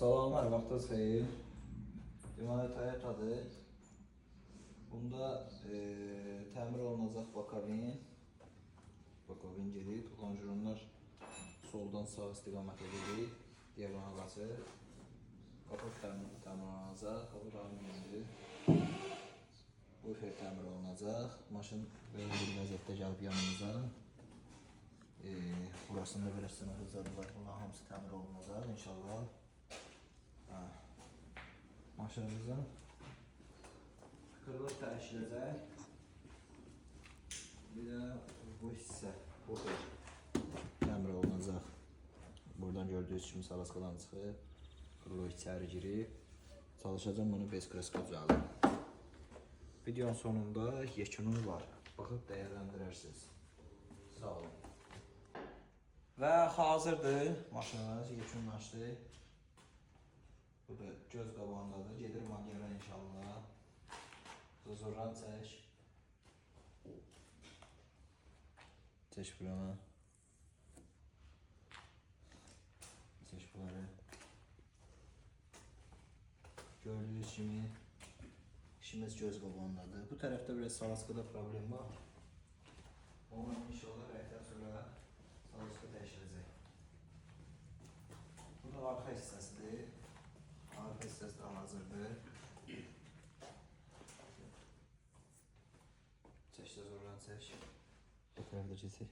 Salamlar, vaxtınız xeyir. Deməli, Toyota'dır. Bunda təmir olunacaq bakavin gedir. Lonjeronlar soldan sağ istiqamətə gedir. Diagonal qaçır. Kapot təmir olunacaq. Kapot alınmalıdır. Bufer təmir olunacaq. Maşın belə bir vəziyyətdə gəlib yanımıza. Burasında belə sınırızlar var. Bunların hamısı təmir olunacaq inşallah. Maşınımızın kırılıb dəyişiləcək. Bir də bu hissə bufer təmir olunacaq. Buradan gördüyünüz kimi salaskadan çıxıb, kırılıb içəri girib. Çalışacağım bunu bez kreska düzəldim. Videonun sonunda yekunum var. Baxıb dəyərləndirərsiniz. Sağ olun. Və hazırdır maşınımız, yekunlaşdı. Bu da göz qabağındadır. Gedir magara inşallah. Zorlan çək. Çək buranı. Çək bunları. Gördüğünüz kimi işimiz göz qabağındadır. Bu tərəfdə biraz salaskada problem var. Onu inşallah rəyətdən sonra salaska dəyişiləcək. Bu da arxa hissəsidir. Arxa hissəsi də hazırdır. Çəkdə zorlan çək. Bu tərəfdə keçək.